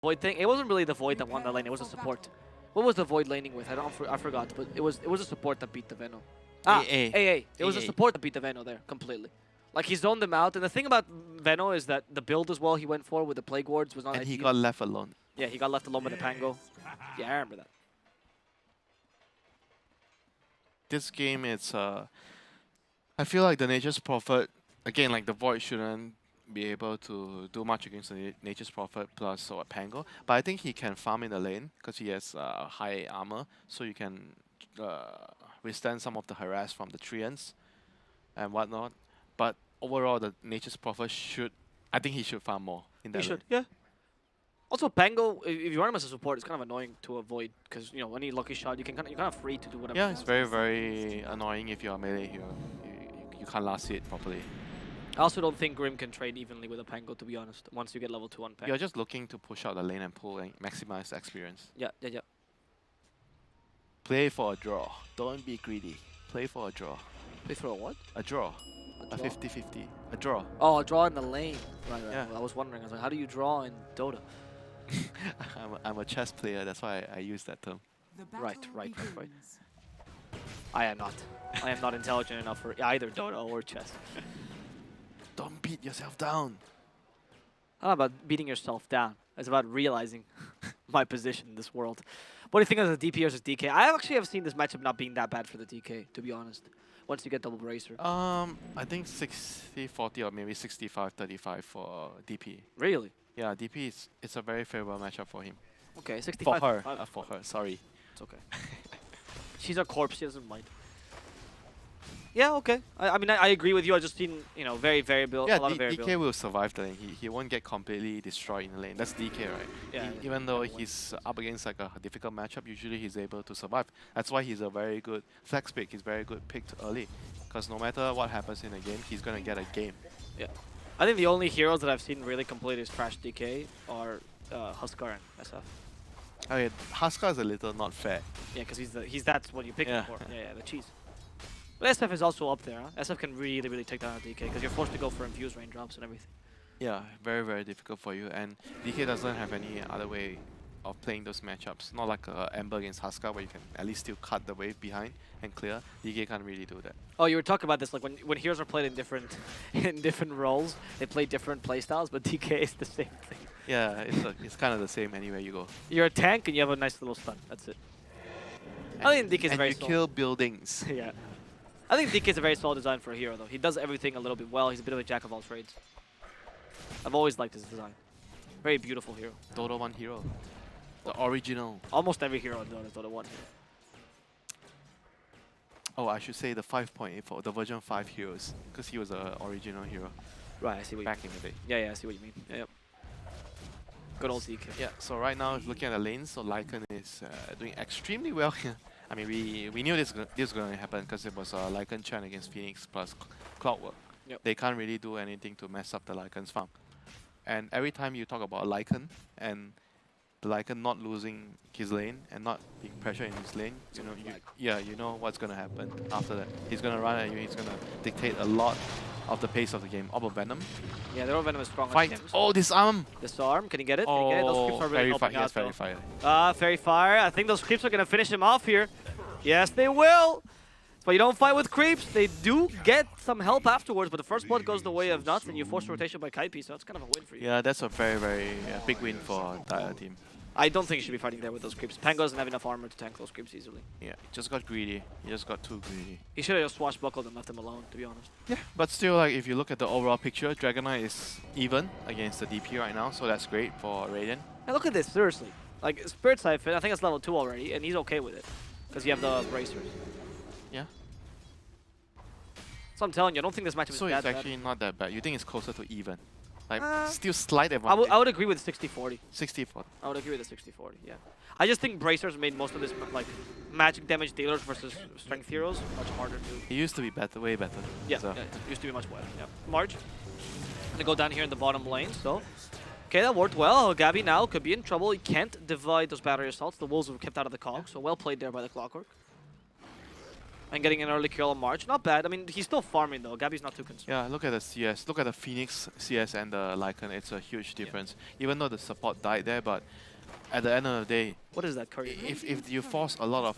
Void thing. It wasn't really the Void that won the lane. It was a support. What was the Void laning with? I forgot, but it was a support that beat the Veno. Ah, AA. It was a support that beat the Veno there completely. Like he zoned them out, and the thing about Veno is that the build as well he went for with the Plague Wards was not. And he got left alone. Yeah, he got left alone by the Pango. Yeah, I remember that. This game, it's I feel like the Nature's Prophet again, like the Void shouldn't be able to do much against the Nature's Prophet plus or Pango, but I think he can farm in the lane because he has high armor, so you can withstand some of the harass from the Treants and whatnot. But overall, the Nature's Prophet I think he should farm more in that He should, lane. yeah. Also, Pango, if you run him as a support, it's kind of annoying to avoid because you know any lucky shot you're kind of free to do whatever. Yeah, it's very, very annoying if you're a melee hero. You can't last it properly. I also don't think Grim can trade evenly with a Pango, to be honest, once you get level 2 on Pango. You're just looking to push out the lane and pull and maximize the experience. Yeah. Play for a draw. Don't be greedy. Play for a draw. Play for a what? A draw. A draw? 50-50. A draw. Oh, a draw in the lane. Right. Yeah. Well, I was wondering. I was like, how do you draw in Dota? I'm a chess player, that's why I use that term. Right. I am not. I am not intelligent enough for either Dota or chess. Don't beat yourself down. It's not about beating yourself down. It's about realizing my position in this world. What do you think of the DP versus DK? I actually have seen this matchup not being that bad for the DK, to be honest. Once you get double bracer. I think 60-40 or maybe 65-35 for DP. Really? Yeah, DP it's a very favorable matchup for him. Okay, 65. For her, sorry. It's okay. She's a corpse, she doesn't mind. Yeah, okay. I mean, I agree with you. I just seen, you know, very variable. Yeah, a lot of variability. DK will survive the lane. He won't get completely destroyed in the lane. That's DK, right? Yeah. Even though he's up against like a difficult matchup, usually he's able to survive. That's why he's a very good flex pick. He's very good picked early. Because no matter what happens in a game, he's going to get a game. Yeah. I think the only heroes that I've seen really complete his trash DK are Huskar and SF. Okay, Huskar is a little not fair. Yeah, because that's what you pick him Yeah. for. Yeah, the cheese. But SF is also up there. Huh? SF can really take down a DK because you're forced to go for infused raindrops and everything. Yeah, very, very difficult for you. And DK doesn't have any other way of playing those matchups. Not like Ember against Huskar where you can at least still cut the wave behind and clear. DK can't really do that. Oh, you were talking about this, like when heroes are played in different roles, they play different playstyles, but DK is the same thing. Yeah, it's kind of the same anywhere you go. You're a tank and you have a nice little stun. That's it. I think DK is very And you solid. kill buildings. Yeah. I think DK is a very solid design for a hero, though. He does everything a little bit well. He's a bit of a jack of all trades. I've always liked his design. Very beautiful hero. Dota 1 hero. The original. Almost every hero in Dota is Dota 1 hero. Oh, I should say the 5.84, the version 5 heroes. Because he was an original hero Right, I see what back in the day. Yeah, I see what you mean. Yeah. Good old DK. Yeah, so right now, if looking at the lanes, so Lycan is doing extremely well here. I mean, we knew this was going to happen because it was Lycan Chan against Phoenix plus Clockwork. Yep. They can't really do anything to mess up the Lycan's farm. And every time you talk about Lycan and the Lycan not losing his lane and not being pressured in his lane, you know what's going to happen after that. He's going to run at you, he's going to dictate a lot of the pace of the game. Orb of Venom. Yeah, their Venom is strong. Fight! Oh, disarm! Disarm, can he get it? Oh, Can he get it? Those creeps are really Fairy helping Fire. out, Yes, Fairy though. Fire. Fairy Fire. I think those creeps are going to finish him off here. Yes, they will. But you don't fight with creeps. They do get some help afterwards, but the first blood goes the way of Nuts, and you force rotation by Kaipi, so that's kind of a win for you. Yeah, that's a very, very big win for the team. I don't think you should be fighting there with those creeps. Pango doesn't have enough armor to tank those creeps easily. Yeah, he just got greedy. He just got too greedy. He should have just swashbuckled and left him alone, to be honest. Yeah, but still, like if you look at the overall picture, Dragonite is even against the DP right now, so that's great for Radiant. And look at this, seriously. Like, Spirit Siphon, I think it's level 2 already, and he's okay with it. Because you have the bracers. Yeah. So I'm telling you, I don't think this matchup So is it's that actually not that bad. You think it's closer to even? Like, Uh, still slight advantage. I would agree with 60-40. 64. I would agree with the 60-40, yeah. I just think bracers made most of this, like, magic damage dealers versus strength heroes much harder to... It used to be better, way better. Yeah, So. yeah, it used to be much better, yeah. Marge, gonna go down here in the bottom lane, so... Okay, that worked well. Gabby now could be in trouble. He can't divide those battery assaults. The wolves were kept out of the cog, so well played there by the Clockwork. and getting an early kill on March. Not bad. I mean, he's still farming though. Gabby's not too concerned. Yeah, look at the CS. Look at the Phoenix CS and the Lycan. It's a huge difference. Even though the support died there, but at the end of the day, What is that courier? if you force a lot of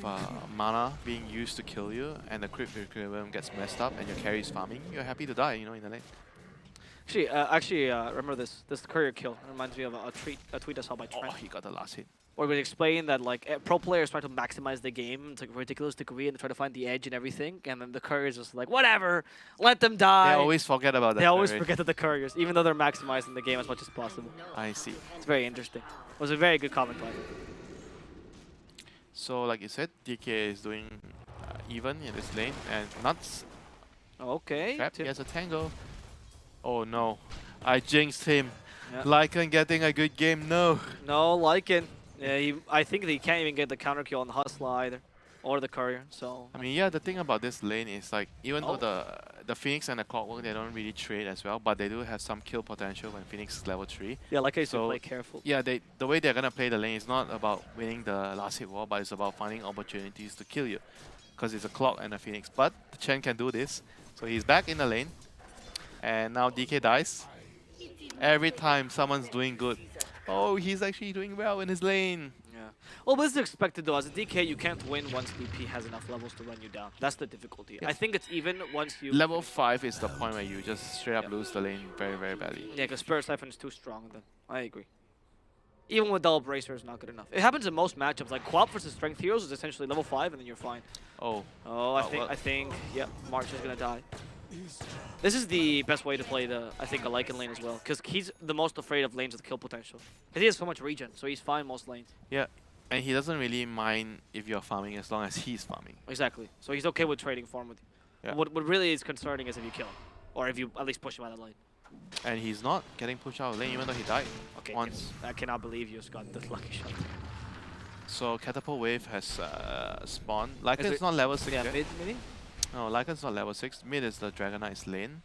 mana being used to kill you and the creep equilibrium gets messed up and your carry is farming, you're happy to die, you know, in the lane. Actually, remember this courier kill. It reminds me of a tweet I saw by Trent. Oh, he got the last hit. Where we explain that like pro players try to maximize the game to a ridiculous degree and they try to find the edge and everything, and then the couriers just like whatever, let them die. They always forget about that. They always forget that the couriers, even though they're maximizing the game as much as possible. I see. It's very interesting. It was a very good comment by him. So like you said, DK is doing even in this lane and Nuts. Okay. Trap, he has a tango. Oh no, I jinxed him. Yeah. Lycan getting a good game. No. No, Lycan. Yeah, I think they can't even get the counter kill on the Hustler either, or the courier. So I mean, yeah, the thing about this lane is like even though the Phoenix and the Clockwork, they don't really trade as well, but they do have some kill potential when Phoenix is level 3. yeah, like I used to play careful. Yeah, the way they're gonna play the lane is not about winning the last hit war, but it's about finding opportunities to kill you, because it's a Clock and a Phoenix. But the Chen can do this, so he's back in the lane, and now DK dies. Every time someone's doing good, oh, he's actually doing well in his lane. Yeah. Well, this is expected though. As a DK, you can't win once DP has enough levels to run you down. That's the difficulty. I think it's even once you... Level 5 is the point where you just straight up lose the lane very, very badly. Yeah, because Spirit Siphon is too strong then. I agree. Even with Double Bracer is not good enough. It happens in most matchups. Like Co-op versus Strength Heroes is essentially level 5 and then you're fine. Oh. Oh, I think, yeah, March is gonna die. This is the best way to play I think, a Lycan lane as well, because he's the most afraid of lanes with kill potential. Because he has so much regen, so he's fine most lanes. Yeah, and he doesn't really mind if you're farming as long as he's farming. Exactly. So he's okay with trading farm with you. Yeah. What really is concerning is if you kill him, or if you at least push him out of the lane. And he's not getting pushed out of the lane even though he died once. I cannot believe you just got this lucky shot. So Catapult Wave has spawned. Lycan's not level 6 yeah, yet. mid maybe? No, Lycan's not level 6. Mid is the Dragon Knight's lane.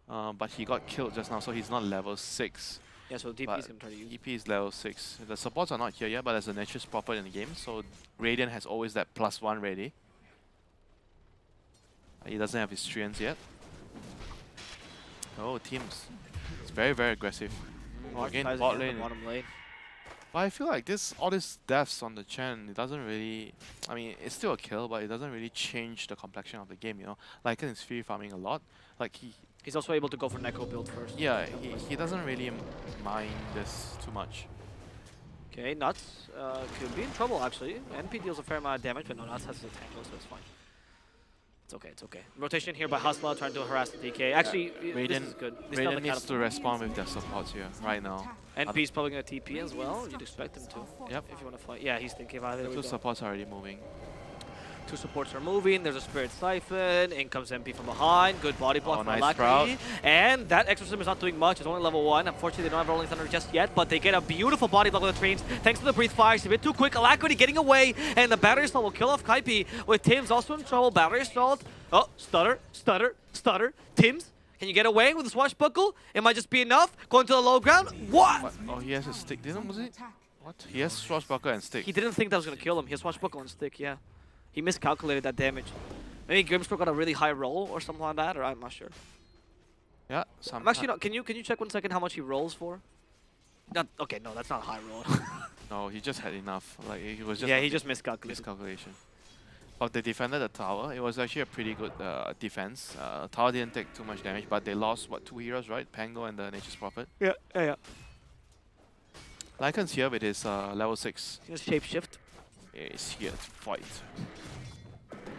But he got killed just now, so he's not level 6. Yeah, so DP is going to try to use EP is level 6. The supports are not here yet, but there's a Nature's Prophet in the game, so Radiant has always that +1 ready. He doesn't have his treants yet. Oh, teams. It's very, very aggressive. Again, bot lane. Bottom lane. But I feel like all these deaths on the Chen, it doesn't really... I mean, it's still a kill, but it doesn't really change the complexion of the game, you know? Lycan is free farming a lot. Like, he's also able to go for Neko build first. Yeah, he doesn't really mind this too much. Okay, Nuts could be in trouble, actually. NP deals a fair amount of damage, but no, Nuts has a tango, so it's fine. It's okay, it's okay. Rotation here by Hustler, trying to harass the DK. Actually, this is good. Radiant needs to respond with their supports here, right now. NP's probably going to TP as well. You'd expect him to. Yep. If you want to fight. Yeah, he's thinking about it. The two supports are already moving. Two supports are moving. There's a Spirit Siphon. In comes MP from behind. Good body block from nice Alacrity. And that Exorcism is not doing much. It's only level 1. Unfortunately, they don't have Rolling Thunder just yet, but they get a beautiful body block with the trains. Thanks to the Breathe Fire. It's a bit too quick. Alacrity getting away, and the Battery Assault will kill off Kaipi. With Tim's also in trouble. Battery Assault. Oh, stutter, stutter, stutter. Tim's, can you get away with the Swashbuckle? It might just be enough. Going to the low ground. What? Oh, he has a stick. Was it? What? He has Swashbuckle and stick. He didn't think that was going to kill him. He has Swashbuckle and stick, yeah. He miscalculated that damage. Maybe Grimstroke got a really high roll or something like that, or I'm not sure. Yeah, I'm actually not. Can you check 1 second how much he rolls for? Not okay. No, that's not a high roll. No, he just had enough. Like he was just. Yeah, he just miscalculated. Miscalculation. But they defended the tower. It was actually a pretty good defense. Tower didn't take too much damage, but they lost what 2 heroes, right? Pango and the Nature's Prophet. Yeah, yeah. Lycan's here with his level 6. He has Shapeshift. He's here to fight.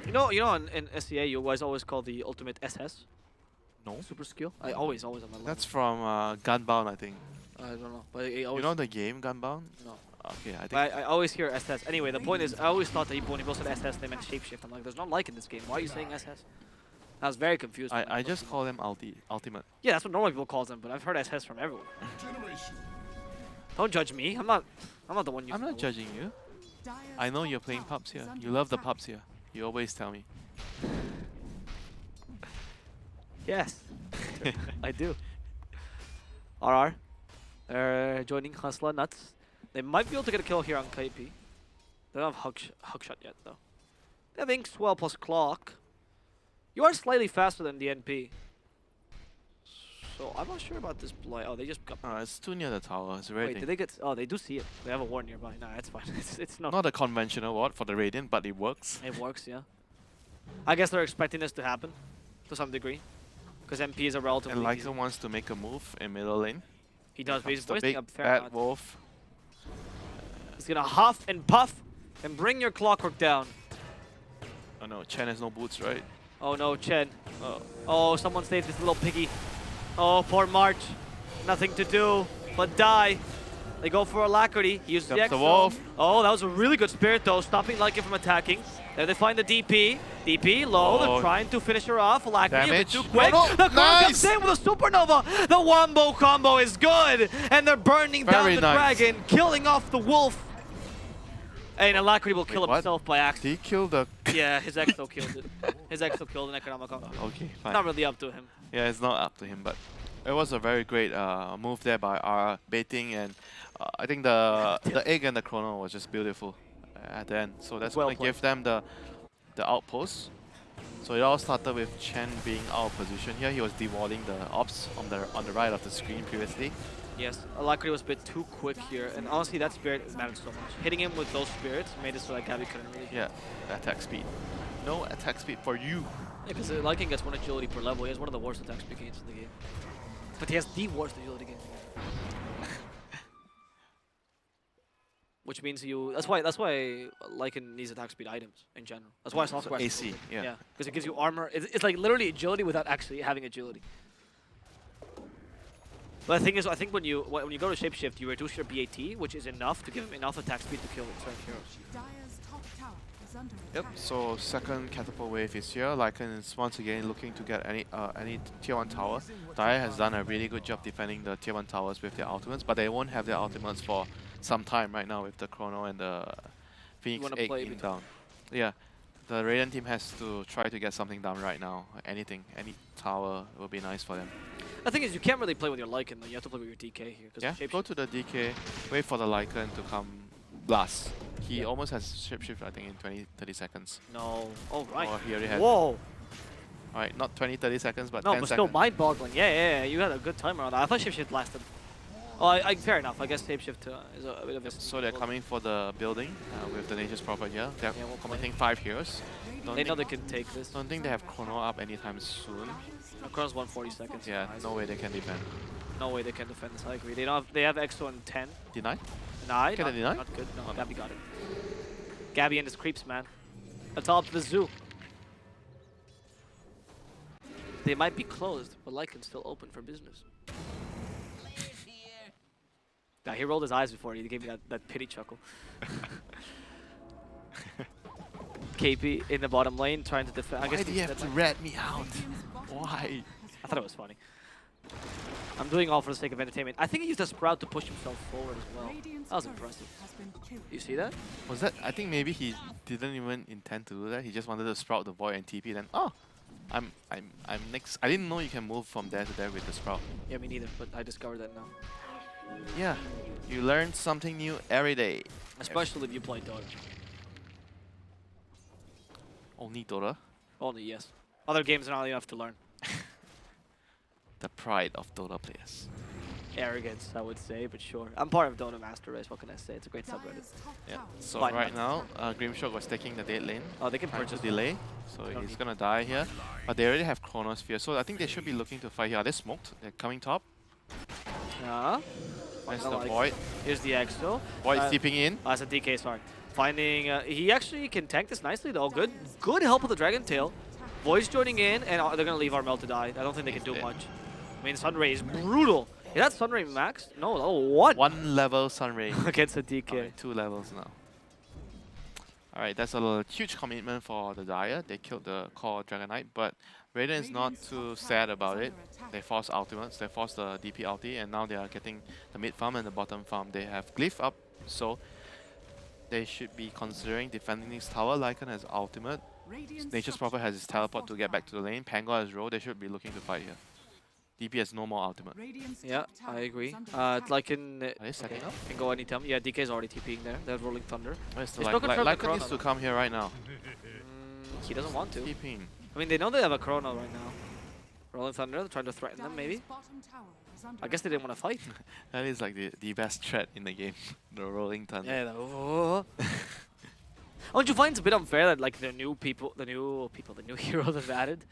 You know, in SEA, you guys always call the ultimate SS. No. Super skill. I always on my level. That's from Gunbound, I think. I don't know, but I always. You know the game Gunbound? No. Okay, I think. I always hear SS. Anyway, the point is, I always thought that when people said SS, they meant Shapeshift. I'm like, there's not like in this game. Why are you saying SS? I was very confused. I just call them ultimate. Yeah, that's what normal people call them, but I've heard SS from everyone. Don't judge me. I'm not the one you. I'm not judging you. I know you're playing pubs here. You love the pubs here. You always tell me. Yes, I do. RR, joining Hustler Nuts. They might be able to get a kill here on KP. They don't have Hugshot yet though. They have Inkswell plus Clock. You are slightly faster than the NP. So I'm not sure about this play. Oh, they just got... It's too near the tower. It's ready. Wait, did they get... Oh, they do see it. They have a ward nearby. Nah, it's fine. It's not... Not a conventional ward for the Radiant, but it works. It works, yeah. I guess they're expecting this to happen to some degree. Because MP is a relatively And Lycan wants to make a move in middle lane. He does, but he's the wasting big a fair bad amount. wolf. He's gonna huff and puff and bring your clockwork down. Oh no, Chen has no boots, right? Oh no, Chen. Oh, someone saved this little piggy. Oh, poor March. Nothing to do but die. They go for Alacrity. He uses the Jumps the Exo. wolf. Oh, that was a really good spirit though, stopping Lycan from attacking. There they find the DP. DP low, they're trying to finish her off. Alacrity a bit too quick. No, The Kron nice. comes in with a supernova. The Wombo combo is good. And they're burning down Very the nice. dragon, killing off the wolf. And Alacrity will kill Wait, what? himself by accident. He killed the... Yeah, his Exo killed it. His Exo killed an Economical. Okay, fine. Not really up to him. Yeah, it's not up to him, but it was a very great move there by Ara baiting, and I think the egg and the chrono was just beautiful at the end. So that's Well going to give them the outpost. So it all started with Chen being out of position here. He was dewalling the ops on the right of the screen previously. Yes, Alacrity was a bit too quick here, and honestly that spirit mattered so much. Hitting him with those spirits made it so that Gabby couldn't really... Yeah, attack speed. No attack speed for you. Yeah, because Lycan gets 1 agility per level. He has one of the worst attack speed gains in the game. But he has the worst agility gains in the game. Which means you... That's why Lycan needs attack speed items in general. That's why Software So AC, yeah. Yeah, because it gives you armor. It's like literally agility without actually having agility. But the thing is, I think when you go to Shapeshift, you reduce your BAT, which is enough to give him enough attack speed to kill certain heroes. Dire's top tower is under Yep, attack. so second catapult wave is here. Lycan is once again looking to get any tier 1 tower. Dire has done a really good job defending the tier 1 towers with their ultimates, but they won't have their ultimates for some time right now with the Chrono and the Phoenix Egg in down. Yeah, the Radiant team has to try to get something done right now. Any tower will be nice for them. The thing is, you can't really play with your Lycan though. You have to play with your DK here. Yeah, go to the DK, wait for the Lycan to come blast. He almost has shapeshift, I think, in 20-30 seconds. No. Oh, right. Or he already had. Whoa. Alright, not 20-30 seconds, but No, 10 but seconds. still mind-boggling. Yeah. You had a good timer on that. I thought Shapeshift lasted. Oh, fair enough. I guess Shapeshift is a bit of a... So they're coming for the building with the Nature's Prophet here. They're we'll committing 5 heroes. They know they can take this. Don't think they have Chrono up anytime soon. Chrono's 140 seconds. Yeah, no way they can defend. No way they can defend this. I agree. They don't. They have Exo in 10. Deny? Deny? Can they deny? Not good. No, Oh, no. Gabby got it. Gabby and his creeps, man. Atop the zoo. They might be closed, but Lycan's still open for business. Yeah, he rolled his eyes before. He gave me that pity chuckle. KP in the bottom lane trying to defend. I Why guess do you have to rat me out? Why? I thought it was funny. I'm doing all for the sake of entertainment. I think he used a Sprout to push himself forward as well. That was impressive. You see that? Was that? I think maybe he didn't even intend to do that. He just wanted to sprout the void and TP. Then I'm next. I didn't know you can move from there to there with the sprout. Yeah, me neither. But I discovered that now. Yeah, you learn something new every day. Especially if you play Dota. Only Dota. Only yes. Other games are not enough to learn. The pride of Dota players. Arrogance, I would say, but sure. I'm part of Dota Master Race. What can I say? It's a great subreddit. Yeah. So Fine. right now, Grimshock was taking the dead lane. Oh, they can Trying to purchase delay, so Don't he's need gonna die here. But they already have Chronosphere, so I think they should be looking to fight here. Are they smoked? They're coming top. Yeah. There's the Like- Void. Here's the Exo. Void is tipping in. That's a DK, sorry. Finding, he actually can tank this nicely though. Good help with the Dragon Tail. Void's joining in, and they're gonna leave Armel to die. I don't think they can do dead. much. I mean, Sunray is brutal. Is that Sunray max? No, level 1 1 level Sunray. against a DK. Alright, 2 levels now. Alright, that's a huge commitment for the Dire. They killed the core Dragon Knight, but Raiden is not too sad about it. They forced ultimates, they forced the DP ulti, and now they are getting the mid farm and the bottom farm. They have Glyph up, so they should be considering defending this tower. Lycan has ultimate. Nature's Prophet has his teleport to get back to the lane. Pango has roll. They should be looking to fight here. DP has no more ultimate. Yeah, I agree. Lycan Are they setting up? can go anytime. Yeah, DK is already TPing there. They're rolling Thunder. Where's the There's no control of the Lycan needs Chrono. to come here right now. He doesn't want to. Keeping. I mean, they know they have a Chrono right now. Rolling Thunder trying to threaten them, maybe. Dire's bottom tower is under I guess they didn't want to fight. That is like the best threat in the game. The Rolling Thunder. Yeah. Don't you find it's a bit unfair that like the new heroes they've added,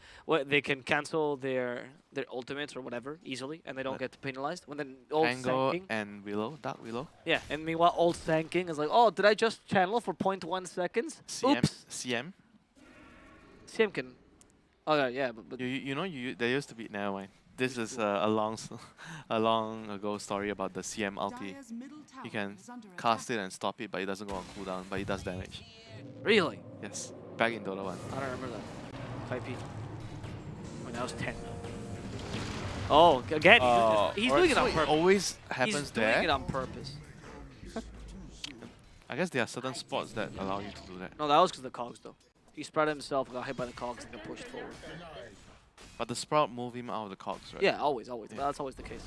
they can cancel their ultimates or whatever easily, and they don't get penalized. When then old Tango Sanking, and Willow, Dark Willow. yeah, and meanwhile old Sanking is like, oh, did I just channel for 0.1 seconds? Oops. CM. CM can. Oh yeah, but There used to be. Never mind. This is a long ago story about the CM ulti. Dire's middle tower You can is under cast attack. it and stop it, but it doesn't go on cooldown, but it does damage. really, Yes, back in Dota 1. I don't remember that. 5P. When I was 10. Oh, again, he's doing it on It purpose. always happens He's there. doing it on purpose. I guess there are certain spots that allow you to do that. No, that was because of the cogs though. He spread himself, got hit by the cogs, and then pushed forward. But the Sprout move him out of the cogs, right? Yeah, always. Yeah. That's always the case.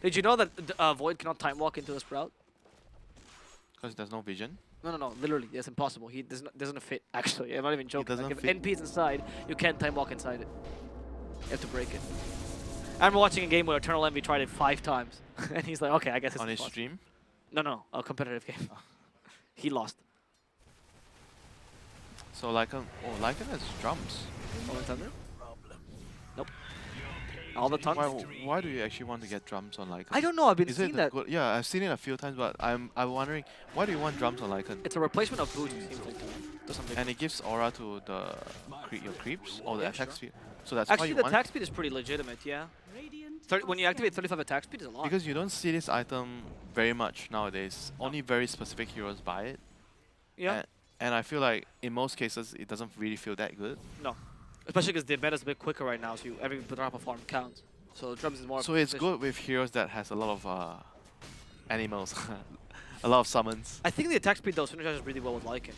Did you know that Void cannot time walk into the Sprout? Because there's no vision. No, literally, it's impossible. He doesn't fit, actually. I'm not even joking. doesn't Like, if fit? NP is inside, you can't time walk inside it. You have to break it. I remember watching a game where Eternal Envy tried it 5 times. And he's like, okay, I guess it's On his impossible. stream. No, a competitive game. He lost. So Lycan has drums. Rolling Thunder? Nope. All the tons? Why do you actually want to get drums on Lycan? I don't know, I've been Is seeing it that. good? Yeah, I've seen it a few times, but I'm wondering why do you want drums on Lycan? It's a replacement of boots, it seems like, to me. To something. And it gives aura to the your creeps or the Yeah, attack sure. speed. So that's Actually, why you the want attack speed is pretty legitimate, yeah. Radiant When you activate 35 attack speed, is a lot. because you don't see this item very much nowadays. Only very specific heroes buy it. yeah. And I feel like in most cases it doesn't really feel that good. No. Especially because the meta's a bit quicker right now, so every drop of farm counts. So drums is more. So it's good with heroes that has a lot of animals, a lot of summons. I think the attack speed though synergizes really well with Lycan.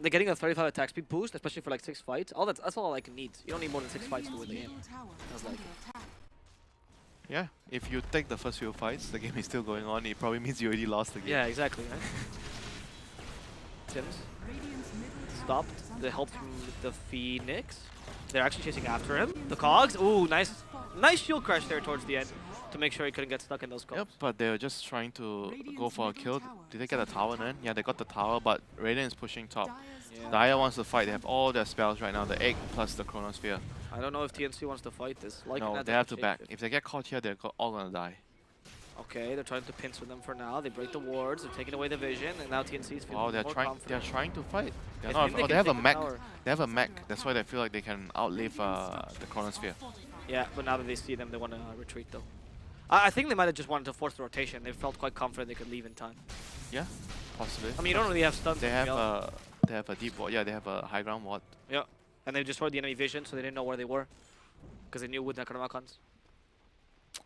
They're getting a 35 attack speed boost, especially for like 6 fights. That's all Lycan needs. You don't need more than 6 fights to win the game. That's like Yeah, if you take the first few fights, the game is still going on. It probably means you already lost the game. Yeah, exactly. Right? Sims stopped. The help from the Phoenix. They're actually chasing after him. The cogs. Ooh, nice shield crash there towards the end to make sure he couldn't get stuck in those cogs. Yep, but they're just trying to go for a kill. Did they get a tower then? Yeah, they got the tower, but Raiden is pushing top. Yeah. Dire wants to fight. They have all their spells right now. The egg plus the Chronosphere. I don't know if TNC wants to fight this. Lycan No, has they a have to shape back. shift. If they get caught here, they're all gonna die. Okay, they're trying to pincer them for now. They break the wards. They're taking away the vision, and now TNC is feeling Wow, they're more trying. confident. They're trying to fight. They're I not. think they Oh, can they have a take the mech. tower. They have a mech. That's why they feel like they can outlive the Chronosphere. Yeah, but now that they see them, they want to retreat though. I think they might have just wanted to force the rotation. They felt quite confident they could leave in time. Yeah, possibly. I mean, you don't really have stuns. They to have be honest. a deep ward. Yeah, they have a high ground ward. Yeah, and they destroyed the enemy vision, so they didn't know where they were. Because they knew with Necronomicons.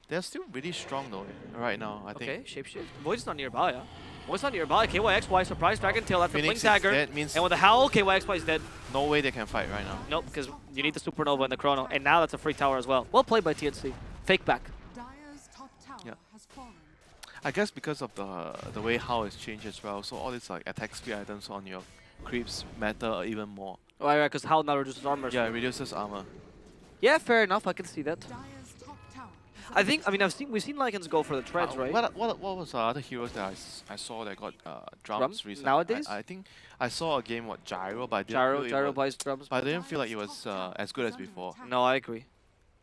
They're still really strong though right now. I think. Okay, shapeshift. Void's not nearby, yeah. Void's not nearby. KYXY, surprise Dragon Tail after Blink Phoenix is Dagger. dead, means And with the Howl, KYXY is dead. no way they can fight right now. Nope, because you need the Supernova and the Chrono. And now that's a free tower as well. Well played by TNC. Fake back. Dire's top tower Yeah. has fallen. I guess because of the way how it's changed as well. So all these like attack speed items on your creeps matter even more. Oh, yeah, because Howl now reduces armor. Yeah, it reduces armor. Yeah, fair enough. I can see that. Dire's top tower is I think. I mean, we've seen Lycans go for the treads, right? What was the other heroes that I saw that got drums Drums? recently? Nowadays? I think I saw a game Gyro, but I didn't feel it Gyro was- buys drums. but I didn't feel like it was as good as before. No, I agree.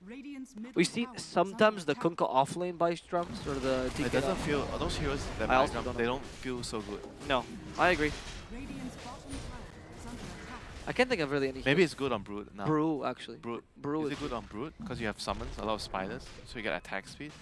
Radiant's middle We see tower is sometimes the under attack. Kunkka offlane buys drums or the It TK. doesn't feel those heroes that I buy also drums, don't they know. don't feel so good. No, I agree. Radiant's bottom tower is under attack. I can't think of really any. Maybe it's good on Brood now. Brew actually. Brood. Brew Is is it good on Brood? Because you have summons, a lot of spiders, so you get attack speed.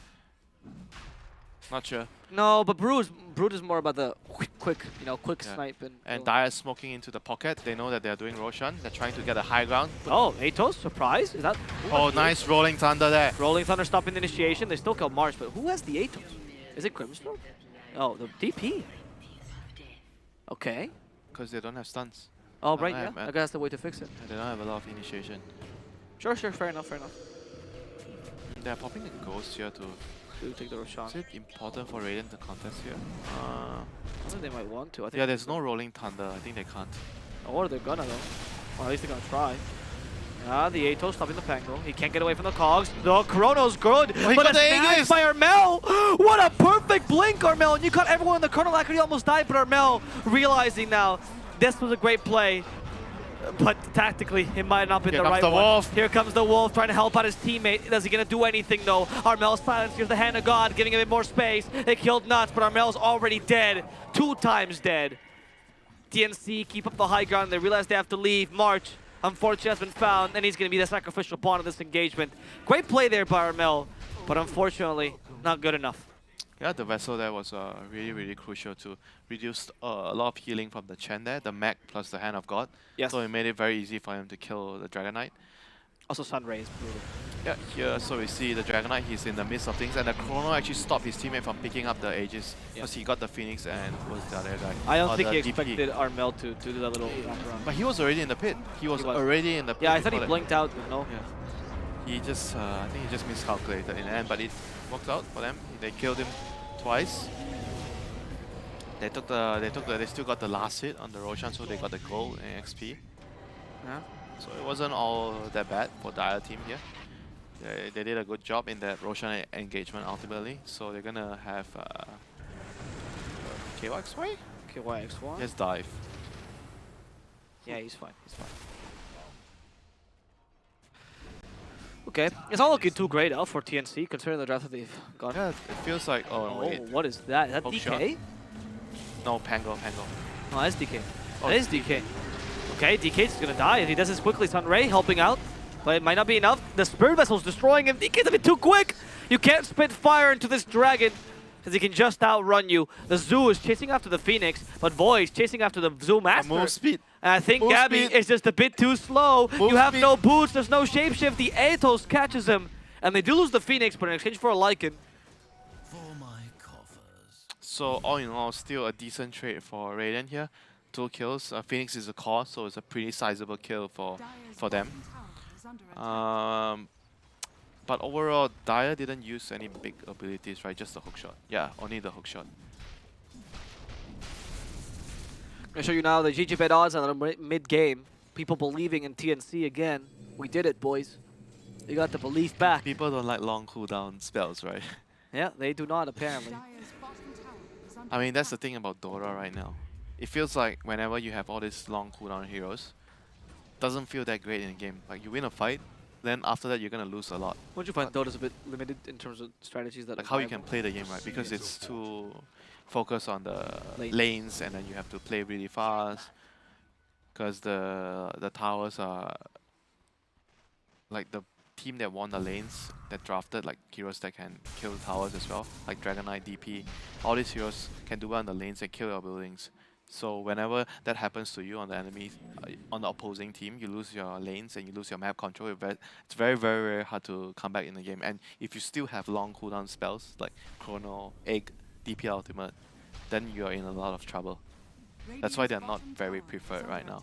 Not sure. No, but Brew is more about the quick Yeah. snipe and. And Dire smoking into the pocket. They know that they're doing Roshan. They're trying to get a high ground. Oh, Atos, surprise? Is that? Oh, nice rolling thunder there. Rolling Thunder stopping the initiation. They still kill Marsh, but who has the Atos? Is it Grimstroke? Oh, the DP. Okay. Because they don't have stuns. Oh, I right, have, yeah. man. I guess that's the way to fix it. And they don't have a lot of initiation. Sure, fair enough. They're popping the ghost here too. Do take the Roshan. Is it important for Raiden to contest here? I think they might want to. I think Yeah, there's no rolling thunder. I think they can't. Or they're gonna though. Well, at least they're gonna try. The Atos stopping the Pango. He can't get away from the cogs. The Chrono's good, he but got it's the snatched Aegis! by Armel. What a perfect blink, Armel. And you caught everyone in the Chrono Lacquer. He almost died, but Armel realizing now this was a great play. But tactically, it might not be the right the one. Wolf. Here comes the Wolf trying to help out his teammate. Is he going to do anything, though? Armel's silence. Here's the Hand of God, giving him a bit more space. They killed Nuts, but Armel's already dead. 2 times dead. TNC keep up the high ground. They realize they have to leave. March, unfortunately, has been found, and he's going to be the sacrificial pawn of this engagement. Great play there by Armel, but unfortunately, not good enough. Yeah, the vessel there was really, really crucial to reduce a lot of healing from the Chen there, the Mech plus the Hand of God. Yes. So it made it very easy for him to kill the Dragon Knight. Also, Sunray is brutal. Yeah, here, so we see the Dragon Knight, he's in the midst of things, and the Chrono actually stopped his teammate from picking up the Aegis, because he got the Phoenix and was the other guy. I don't think he the DP. expected Armel to do that little wraparound. But he was already in the pit. He was already in the pit. Yeah, I thought he before that. blinked out, but no. Yeah. He just, I think he just miscalculated in the end, but it worked out for them. They killed him twice. They still got the last hit on the Roshan, so they got the gold and XP. Yeah. So it wasn't all that bad for the Dire team here. They did a good job in that Roshan engagement ultimately. So they're gonna have KYXY? KYXY? Just dive. Yeah, he's fine. He's fine. Okay, it's not looking too great out for TNC considering the draft that they've got. Yeah, it feels like, oh wait. What is that? Is that Hook DK? shot. No, Pango. Oh, that's DK. Oh, That is DK. Okay, DK's gonna die. If he does this quickly, Sunray helping out. But it might not be enough. The Spirit Vessel's destroying him. DK's a bit too quick. You can't spit fire into this dragon because he can just outrun you. The Zoo is chasing after the Phoenix, but Void's chasing after the Zoo Master. Move speed. And I think Move Gabby speed. is just a bit too slow. Move you have speed. no boots, there's no shapeshift. The Atos catches him. And they do lose the Phoenix, but in exchange for a Lycan. So all in all, still a decent trade for Radiant here. 2 kills. Phoenix is a core, so it's a pretty sizable kill for them. But overall, Dire didn't use any big abilities, right? Just the hook shot. Yeah, only the hook shot. I'm gonna show you now the GG bet odds on the mid-game. People believing in TNC again. We did it, boys. You got the belief back. People don't like long cooldown spells, right? Yeah, they do not, apparently. I mean, that's the thing about Dota right now. It feels like whenever you have all these long cooldown heroes, doesn't feel that great in a game. Like you win a fight, then after that you're gonna lose a lot. Wouldn't you find Dota's a bit limited in terms of strategies that Like how you can play the game, right? Because it's too focused on the lanes, and then you have to play really fast. Because the towers are like the team that won the lanes that drafted like heroes that can kill the towers as well, like Dragon Knight, DP. All these heroes can do well on the lanes and kill your buildings. So whenever that happens to you on the enemy, on the opposing team, you lose your lanes and you lose your map control. It's very, very, very hard to come back in the game. And if you still have long cooldown spells like Chrono, Egg, DP Ultimate, then you're in a lot of trouble. That's why they're not very preferred right now.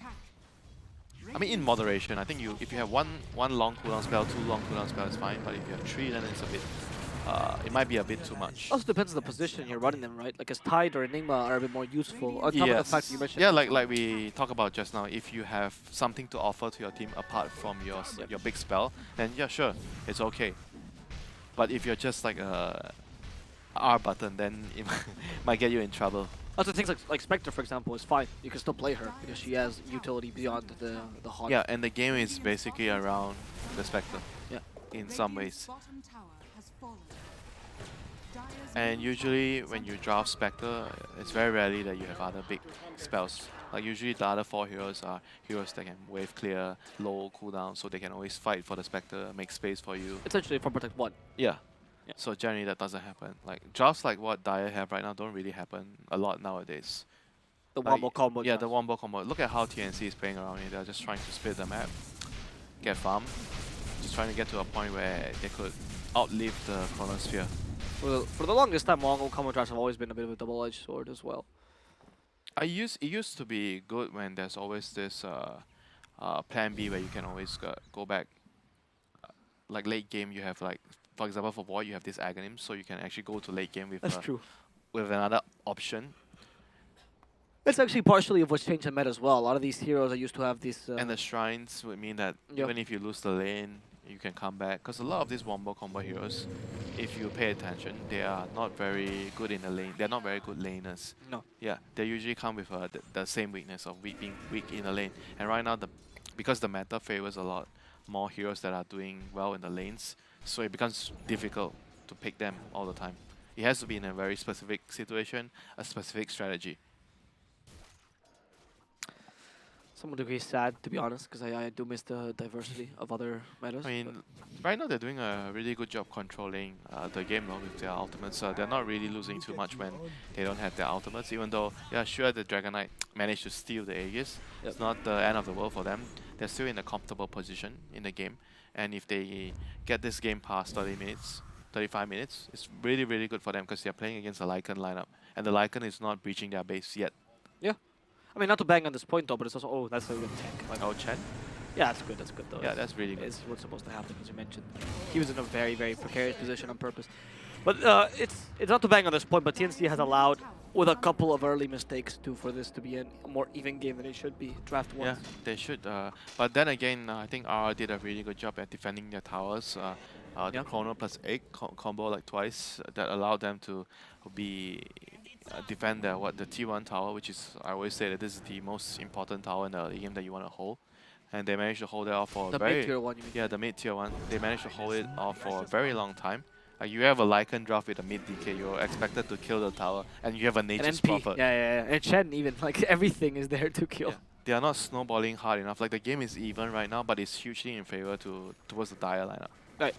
I mean, in moderation. I think if you have one long cooldown spell, 2 long cooldown spells is fine. But if you have 3, then it's a bit. It might be a bit too much. Also depends on the position you're running them, right? Like as Tide or Enigma are a bit more useful. On top of the fact that you mentioned. Yeah, like we talked about just now. If you have something to offer to your team apart from your big spell, then yeah, sure, it's okay. But if you're just like a R button, then it might get you in trouble. Also things like Spectre, for example, is fine. You can still play her because she has utility beyond the hot. Yeah, and the game is basically around the Spectre. Yeah. In some ways. And usually when you draft Spectre, it's very rarely that you have other big spells. Like usually the other 4 heroes are heroes that can wave clear, low cooldown, so they can always fight for the Spectre, make space for you. Essentially for Protect 1. Yeah. So generally that doesn't happen. Like drafts like what Dire have right now don't really happen a lot nowadays. The like, wombo combo. Yeah, the wombo combo. Look at how TNC is playing around here. They're just trying to split the map, get farm, just trying to get to a point where they could outlive the Chronosphere. For the longest time, Mongol combo drafts have always been a bit of a double-edged sword as well. It used to be good when there's always this plan B where you can always go back. Like late game, you have like, for example, for Void, you have this Aghanim, so you can actually go to late game with That's true. With another option. that's actually partially of what's changed the meta as well. A lot of these heroes are used to have these. And the shrines would mean that even if you lose the lane, you can come back. Because a lot of these wombo combo heroes, if you pay attention, they are not very good in the lane. They're not very good laners. No. Yeah, they usually come with the same weakness of being weak in the lane. And right now, because the meta favors a lot more heroes that are doing well in the lanes, so it becomes difficult to pick them all the time. It has to be in a very specific situation, a specific strategy. Some degree sad, to be honest, because I do miss the diversity of other metas. I mean, right now they're doing a really good job controlling the game with their ultimates. They're not really losing too much when they don't have their ultimates, even though, yeah, sure, the Dragon Knight managed to steal the Aegis. It's not the end of the world for them. They're still in a comfortable position in the game. And if they get this game past 30 minutes, 35 minutes, it's really, really good for them because they're playing against a Lycan lineup. And the Lycan is not breaching their base yet. Yeah. I mean, not to bang on this point though, but it's also, oh, that's a good tank. Like, oh, Chen? Yeah, that's good though. Yeah, that's really good. It's what's supposed to happen, as you mentioned. He was in a very, very precarious position on purpose. But it's not to bang on this point, but TNC has allowed, with a couple of early mistakes, for this to be a more even game than it should be. Draft 1. Yeah, they should. But then again, I think RR did a really good job at defending their towers. The Chrono plus egg combo like twice that allowed them to defend the T1 tower, which is, I always say that this is the most important tower in the game that you want to hold. And they managed to hold it off for the mid-tier one, you mean? Yeah, the mid-tier one. They managed to hold it off for a very long time. You have a Lycan draft with a mid DK, you're expected to kill the tower, and you have a Nature's Prophet. Yeah. And Chen even, like everything is there to kill. Yeah. They are not snowballing hard enough. Like the game is even right now, but it's hugely in favor towards the Dire lineup. Right.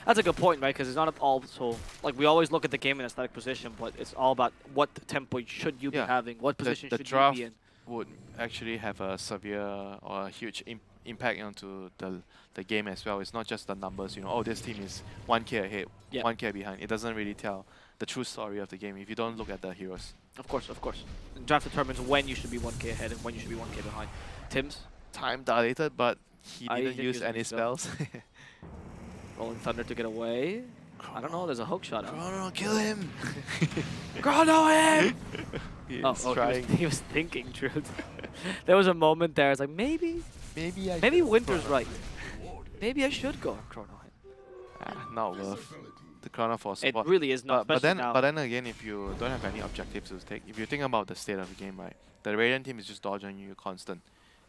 That's a good point, right? Because it's not all so like we always look at the game in a static position, but it's all about what tempo should you be having, what position should you be in. Would actually have a severe or a huge impact onto the game as well. It's not just the numbers, you know, oh, this team is 1k ahead, 1k behind. It doesn't really tell the true story of the game if you don't look at the heroes. Of course. And draft determines when you should be 1k ahead and when you should be 1k behind. Tim's? Time dilated, but he didn't use any spells. Rolling Thunder to get away. I don't know, there's a hook shot. Chrono, kill him! Chrono him! Trying. He was thinking, truth. There was a moment there, it's like, maybe Winter's right. Maybe I should go Chrono him. Not worth the Chrono for support. It really is not, but then again, if you don't have any objectives to take, if you think about the state of the game, right, the Radiant team is just dodging you constant.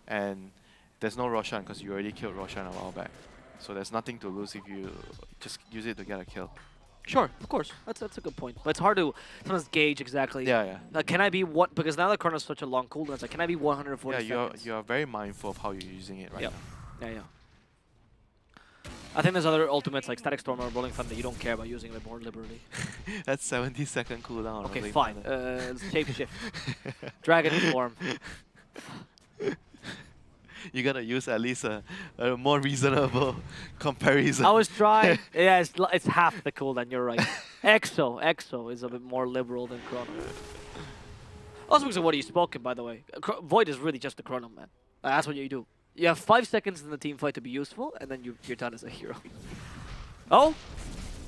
And there's no Roshan because you already killed Roshan a while back. So there's nothing to lose if you just use it to get a kill. Sure, of course. That's a good point. But it's hard to sometimes gauge exactly. Yeah. Can I be what? Because now the Chrono is such a long cooldown. It's like, can I be 140 seconds? You're very mindful of how you're using it right now. Yeah. I think there's other ultimates like Static Storm or Rolling Thunder. You don't care about using them more liberally. That's 70-second cooldown. Okay, fine. Shapeshift. Dragon form. You gotta use at least a more reasonable comparison. I was trying. Yeah, it's half the cooldown. You're right. Exo is a bit more liberal than Chrono. Also because of what he's spoken, by the way. Void is really just a Chrono, man. That's what you do. You have 5 seconds in the team fight to be useful, and then you're done as a hero. Oh,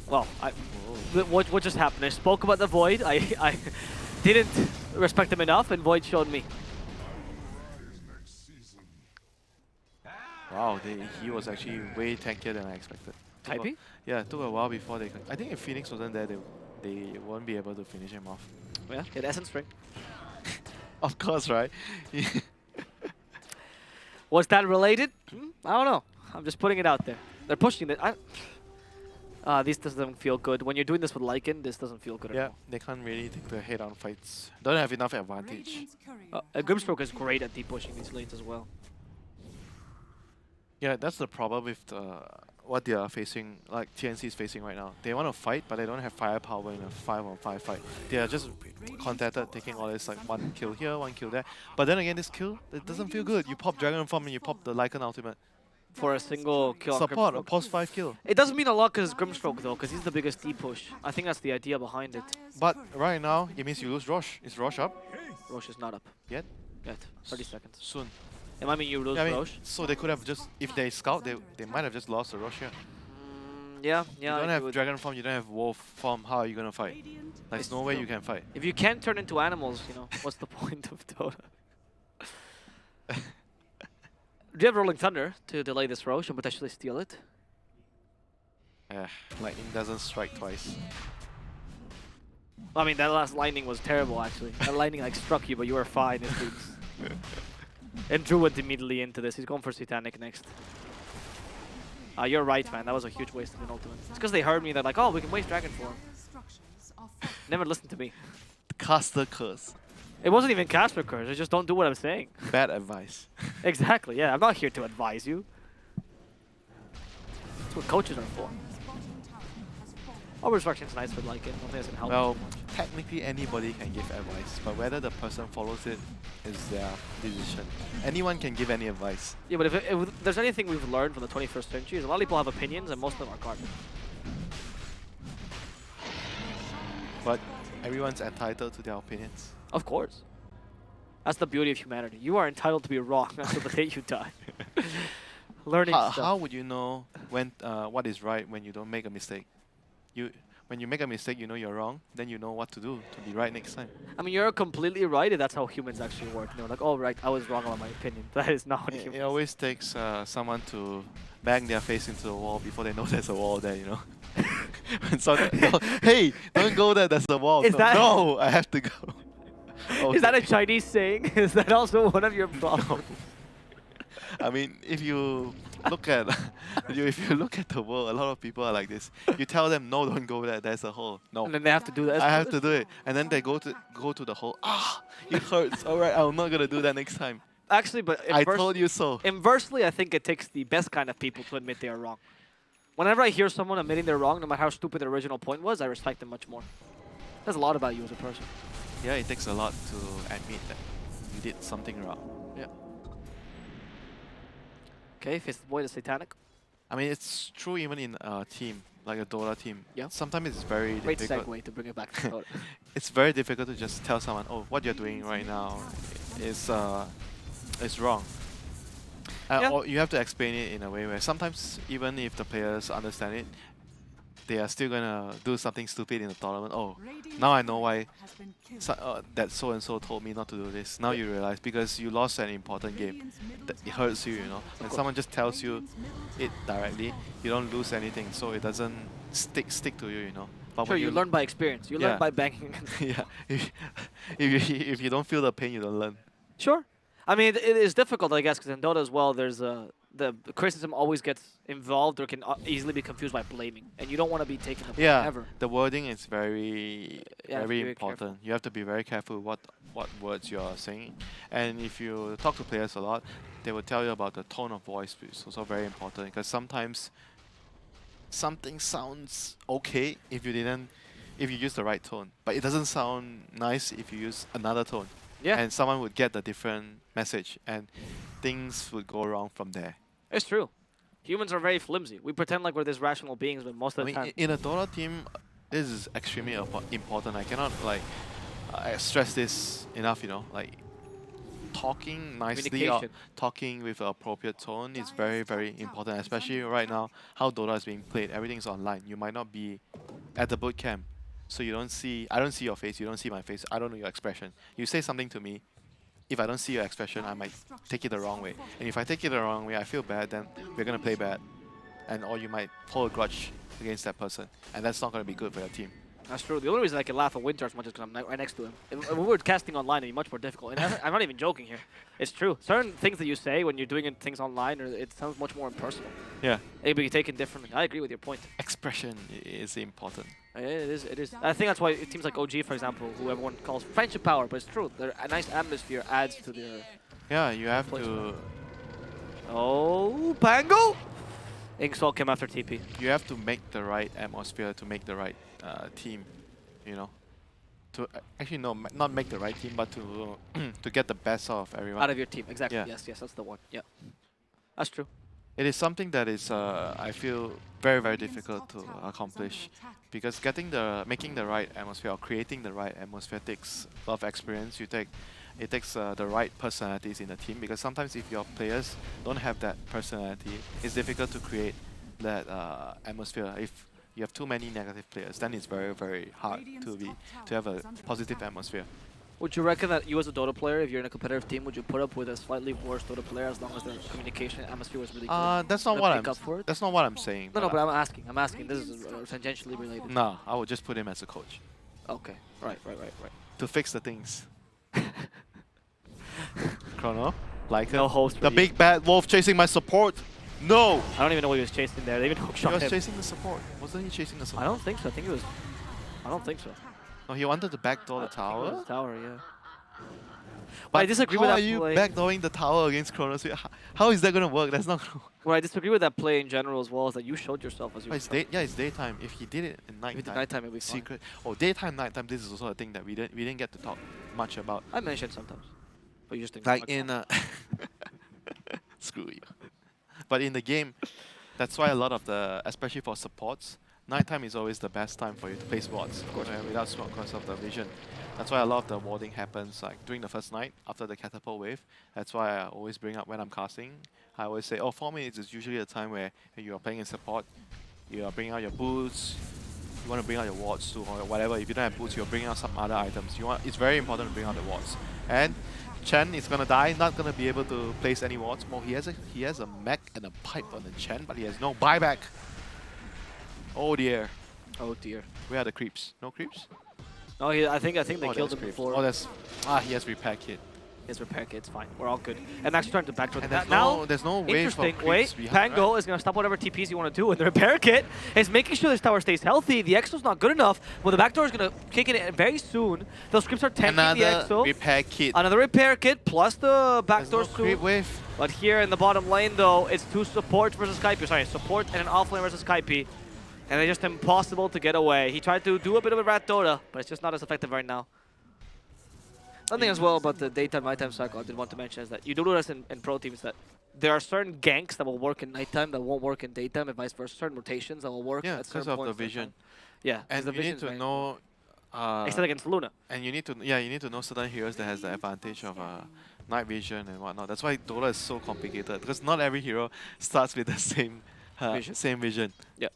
well, what just happened? I spoke about the Void. I didn't respect him enough, and Void showed me. Wow, he was actually way tankier than I expected. Typey? Yeah, it took a while before they could. I think if Phoenix wasn't there, they won't be able to finish him off. Yeah, get Essence Ring. Of course, right? Was that related? I don't know. I'm just putting it out there. They're pushing it. This doesn't feel good. When you're doing this with Lycan, this doesn't feel good at all. Yeah, they can't really take the head-on fights. Don't have enough advantage. Grimstroke is great at deep pushing these lanes as well. Yeah, that's the problem with what they are facing, like TNC is facing right now. They want to fight, but they don't have firepower in a 5-on-5 fight. They are just contented taking all this, like one kill here, one kill there. But then again, this kill, it doesn't feel good. You pop Dragon Form and you pop the Lycan ultimate. For a single kill Support, on a post 5 kill. It doesn't mean a lot because it's Grimstroke though, because he's the biggest deep push. I think that's the idea behind it. But right now, it means you lose Rosh. Is Rosh up? Rosh is not up. Yet? 30 seconds. Soon. It might mean you lose Rosh. So they could have just, if they scout, they might have just lost the Rosh here. Yeah, You yeah. don't I have agree with dragon form, you don't have wolf form, how are you gonna fight? Radiant There's It's no way true. you can fight. If you can't turn into animals, you know, what's the point of Dota? Do you have Rolling Thunder to delay this Roche and potentially steal it? Lightning doesn't strike twice. I mean, that last lightning was terrible, actually. That lightning like struck you, but you were fine. It seems. And Drew went immediately into this. He's going for Satanic next. You're right, man. That was a huge waste of an ultimate. It's because they heard me. They're like, oh, we can waste Dragon Form. Dire's structures are fortified. Never listened to me. Caster curse. It wasn't even Casper Curse. I just don't do what I'm saying. Bad advice. Exactly, yeah. I'm not here to advise you. That's what coaches are for. Dire's bottom tower has fallen. Overstructure's nice, but like, it only doesn't help. Well, too much. technically anybody can give advice, but whether the person follows it is their decision. Anyone can give any advice. Yeah, but if there's anything we've learned from the 21st century, is a lot of people have opinions, and most of them are garbage. But everyone's entitled to their opinions. Of course. That's the beauty of humanity. You are entitled to be wrong until the day you die. Learning stuff. How would you know when what is right when you don't make a mistake? When you make a mistake, you know you're wrong, then you know what to do to be right next time. I mean, you're completely right if that's how humans actually work. They're like, oh, right, I was wrong about my opinion. That is not what It humans always takes someone to bang their face into the wall before they know there's a wall there, you know? When someone, no, hey, don't go there, there's a wall. Is that- No, I have to go. Is that a Okay. Chinese saying? Is that also one of your problems? I mean, if you look at if you look at the world, a lot of people are like this. You tell them no, don't go there. There's a hole. No, And then they have to do that. I have to do it, and then they go to the hole. Ah, it hurts. All right, I'm not gonna do that next time. Actually, but I told you so. inversely, I think it takes the best kind of people to admit they are wrong. Whenever I hear someone admitting they're wrong, no matter how stupid their original point was, I respect them much more. There's a lot about you as a person. Yeah, it takes a lot to admit that you did something wrong. Yeah. Okay, face the boy, the Satanic. I mean, it's true even in a team like a Dota team. Yeah. Sometimes it's very Great difficult. segue to bring it back to Dota. It's very difficult to just tell someone, oh, what you're doing right now is wrong. Yeah. Or you have to explain it in a way where sometimes even if the players understand it, they are still gonna do something stupid in the tournament. Oh, now I know why Has been killed. that so and so told me not to do this. Now you realize because you lost an important game, Radiant's middle that it tower hurts you. You know, when course. someone just tells you Radiant's middle it tower directly, you don't lose anything, so it doesn't stick to you. You know. But Sure, when you learn by experience. You Yeah. learn by banging. yeah, if you don't feel the pain, you don't learn. Sure. I mean, it is difficult, I guess, because in Dota as well, there's the criticism always gets involved or can easily be confused by blaming, and you don't want to be taken apart Yeah, ever. the wording is very Yeah, very very important. careful. You have to be very careful what words you are saying, and if you talk to players a lot, they will tell you about the tone of voice, which is also very important because sometimes something sounds okay if you use the right tone, but it doesn't sound nice if you use another tone. Yeah, And someone would get the different message, and things would go wrong from there. it's true. Humans are very flimsy. We pretend like we're these rational beings, but most I of the mean, time, in a Dota team, this is extremely important. I cannot like stress this enough. You know, like talking nicely or Communication. talking with an appropriate tone is very important. Especially right now, how Dota is being played. Everything's online. You might not be at the boot camp, so you don't see. I don't see your face. You don't see my face. I don't know your expression. You say something to me. If I don't see your expression, I might take it the wrong way. And if I take it the wrong way, I feel bad, then we're going to play bad. And or you might hold a grudge against that person. And that's not going to be good for your team. that's true. The only reason I can laugh at Winter as much as because I'm right next to him. If we were casting online, it'd be much more difficult. And I'm not even joking here. It's true. Certain things that you say when you're doing things online, it sounds much more impersonal. Yeah. It be taken differently. I agree with your point. Expression is important. It is. It is. I think that's why teams like OG, for example, who everyone calls friendship power, but it's true. A nice atmosphere adds to their. Yeah, you have Place to Oh, Pango! Inksol came after TP. make the right atmosphere to make the right team, you know. To actually no, not make the right team, but to to get the best out of everyone. Out of your team, exactly. Yeah. Yes, that's the one. Yeah, that's true. It is something that is I feel very difficult to accomplish because making the right atmosphere or creating the right atmosphere takes a lot of experience. It takes the right personalities in the team because sometimes if your players don't have that personality, it's difficult to create that atmosphere. If you have too many negative players, then it's very, very hard to have a positive atmosphere. Would you reckon that you as a Dota player, if you're in a competitive team, would you put up with a slightly worse Dota player as long as the communication atmosphere was really good? That's not what That's not what I'm saying. No, but I'm asking. I'm asking. This is tangentially related. No, I would just put him as a coach. Okay. Right. To fix the things. Chrono, like no host. The big bad wolf chasing my support. No. I don't even know what he was chasing there. They even hookshot him. He was chasing the support. Wasn't he chasing the support? I don't think so. I don't think so. No, he wanted to backdoor the tower. The tower, yeah. But I disagree with that play. How are you backdooring the tower against Chronos? How is that gonna work? That's not gonna work. What I disagree with that play in general as well is that you showed yourself as you. It's daytime. If he did it in nighttime. If he did nighttime, it'd be secret. Oh, daytime, nighttime. This is also a thing that we didn't get to talk much about. I mentioned sometimes, but you just think like in screw you. But in the game, that's why a lot of especially for supports, nighttime is always the best time for you to place wards. Of course, without smoke because of the vision. That's why a lot of the warding happens like during the first night after the catapult wave. That's why I always bring up when I'm casting. I always say, 4 minutes is usually a time where you are playing in support. You are bringing out your boots. You want to bring out your wards too, or whatever. If you don't have boots, you're bringing out some other items. It's very important to bring out the wards. And Chen is gonna die, not gonna be able to place any wards. Well, he has a mech and a pipe on the Chen, but he has no buyback. Oh dear. Oh dear. Where are the creeps? No creeps? No, I think they killed him before. Oh, he has repair kit. His repair kit, it's fine. We're all good. And actually trying to backdoor that. There's no way for interesting. creeps Wait, Pango is going to stop whatever TPs you want to do, and the repair kit is making sure this tower stays healthy. The Exo's not good enough. Well, the backdoor is going to kick in very soon. Those creeps are tanking the Exo. Repair kit. Another repair kit plus the backdoor soon. Creep wave. But here in the bottom lane, though, it's two supports versus Skype. Sorry, support and an offlane versus Skype. And it's just impossible to get away. He tried to do a bit of a rat Dota, but it's just not as effective right now. Something as well about the daytime, nighttime cycle I did want to mention is that you do notice in pro teams that there are certain ganks that will work in nighttime that won't work in daytime, and vice versa. Certain rotations that will work at certain points. Because of the vision. Yeah, and you need to know. Except against Luna. And you need to know certain heroes that has the advantage of night vision and whatnot. That's why Dota is so complicated, because not every hero starts with the same vision. Yeah.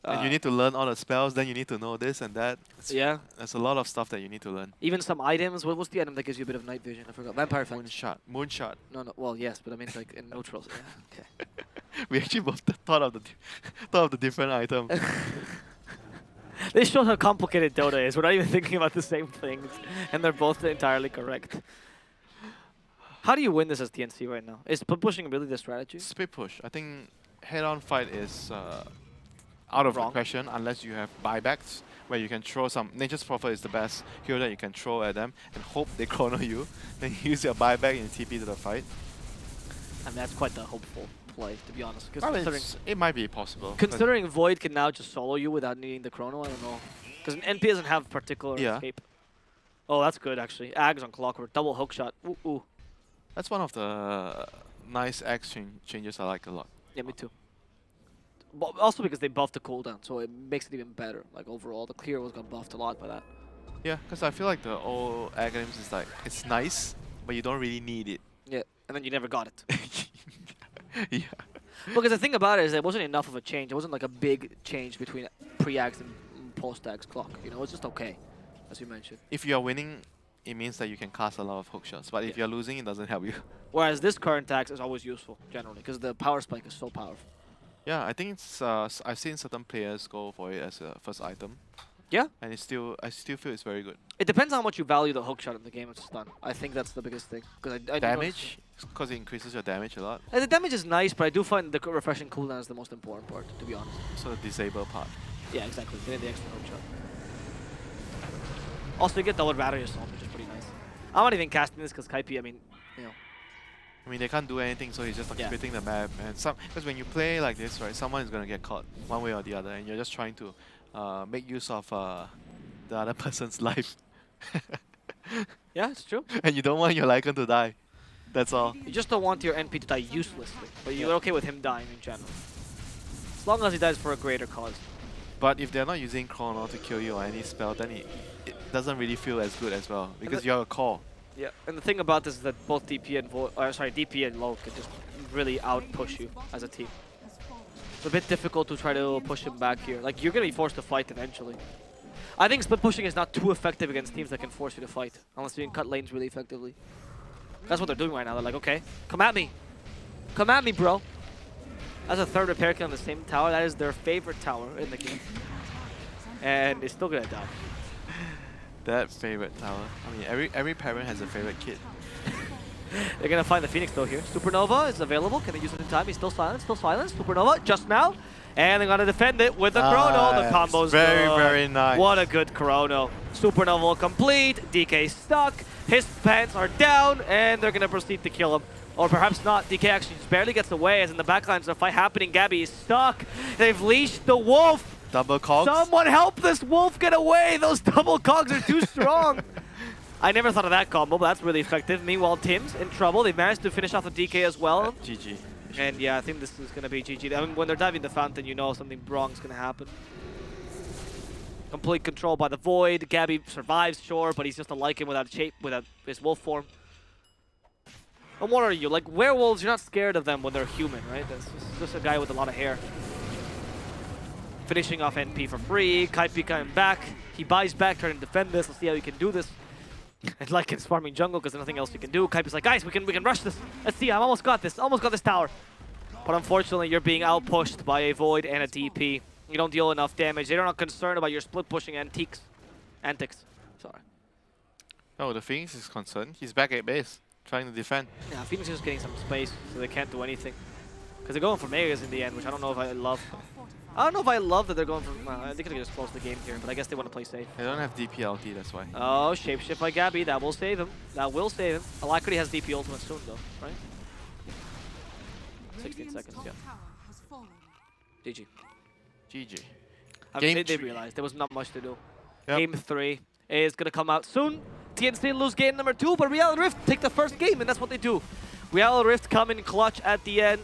And you need to learn all the spells, then you need to know this and that. Yeah. There's a lot of stuff that you need to learn. Even some items. What's the item that gives you a bit of night vision? I forgot. Vampire Fang. Moonshot. No. Well, yes, but I mean like in neutrals. Yeah. Okay. We actually both thought of the different items. This shows how complicated Dota is. We're not even thinking about the same things, and they're both entirely correct. How do you win this as TNC right now? Is pushing really the strategy? Split push. I think head-on fight is out of the question unless you have buybacks where you can throw some. Nature's Prophet is the best hero that you can throw at them and hope they chrono you. Then you use your buyback and TP to the fight. I mean, that's quite the hopeful play, to be honest. It might be possible. Considering Void can now just solo you without needing the chrono, I don't know. Because an NP doesn't have particular escape. Oh, that's good, actually. Ags on Clockwork. Double hookshot. Ooh. That's one of the nice Ags changes I like a lot. Yeah, me too. But also because they buffed the cooldown, so it makes it even better. Like overall, the clear was got buffed a lot by that. Yeah, because I feel like the old Aghanim's is like, it's nice, but you don't really need it. Yeah, and then you never got it. Yeah. Because the thing about it is it wasn't enough of a change. It wasn't like a big change between pre-Ags and post-Ags clock. You know, it's just okay, as you mentioned. If you're winning, it means that you can cast a lot of hookshots. But if you're losing, it doesn't help you. Whereas this current Ags is always useful, generally, because the power spike is so powerful. Yeah, I think it's. I've seen certain players go for it as a first item. Yeah. And I still feel it's very good. It depends how much you value the hookshot in the game of stun. I think that's the biggest thing. I damage? Because it increases your damage a lot. And the damage is nice, but I do find the refreshing cooldown is the most important part, to be honest. So the disable part. Yeah, exactly. Getting the extra hookshot. Also, you get double battery assault, which is pretty nice. I'm not even casting this because Kaipi, I mean, you know. I mean, they can't do anything, so he's just like splitting the map. And because when you play like this, right, someone is going to get caught one way or the other, and you're just trying to make use of the other person's life. Yeah, it's true. And you don't want your Lycan to die. That's all. You just don't want your NP to die uselessly, but you're okay with him dying in general. As long as he dies for a greater cause. But if they're not using Chrono to kill you or any spell, then it doesn't really feel as good as well, because you're a core. Yeah, and the thing about this is that both DP and DP and Low can just really out-push you as a team. It's a bit difficult to try to push him back here. Like, you're going to be forced to fight eventually. I think split pushing is not too effective against teams that can force you to fight, unless you can cut lanes really effectively. That's what they're doing right now. They're like, okay, come at me. Come at me, bro. That's a third repair kit on the same tower. That is their favorite tower in the game. And it's still going to die. That favorite tower. I mean, every parent has a favorite kid. They're going to find the Phoenix though here. Supernova is available. Can they use it in time? He's still silent. Still silent. Supernova just now. And they're going to defend it with the Chrono. The combo's very, good. very nice. What a good Chrono. Supernova will complete. DK stuck. His pants are down. And they're going to proceed to kill him. Or perhaps not. DK actually just barely gets away as in the backlines there's a fight happening. Gabby is stuck. They've leashed the wolf. Double cogs. Someone help this wolf get away. Those double cogs are too strong. I never thought of that combo, but that's really effective. Meanwhile, Tim's in trouble. They've managed to finish off the DK as well. GG. And yeah, I think this is going to be GG. I mean, when they're diving the fountain, you know something wrong is going to happen. Complete control by the Void. Gabby survives, sure, but he's just a Lycan without shape, without his wolf form. And what are you? Like, werewolves, you're not scared of them when they're human, right? That's just a guy with a lot of hair. Finishing off NP for free. Kaipi coming back. He buys back, trying to defend this. Let's see how he can do this. And Lycan's farming jungle because there's nothing else he can do. Kaipi's like, guys, we can rush this. Let's see, I've almost got this. Almost got this tower. But unfortunately, you're being outpushed by a Void and a DP. You don't deal enough damage. They're not concerned about your split pushing antics. Sorry. No, the Phoenix is concerned. He's back at base, trying to defend. Yeah, Phoenix is just getting some space, so they can't do anything. Because they're going for Megas in the end, which I don't know if I love. I don't know if I love that they're going for... they could have just closed the game here, but I guess they want to play safe. They don't have DP LT, that's why. Oh, shapeshift by Gabby. That will save him. That will save him. Alacrity has DP ultimate soon, though, right? 16 seconds, yeah. GG. GG. I mean, they realized there was not much to do. Yep. Game 3 is going to come out soon. TNC lose game number 2, but Real Rift take the first game, and that's what they do. Real Rift come in clutch at the end.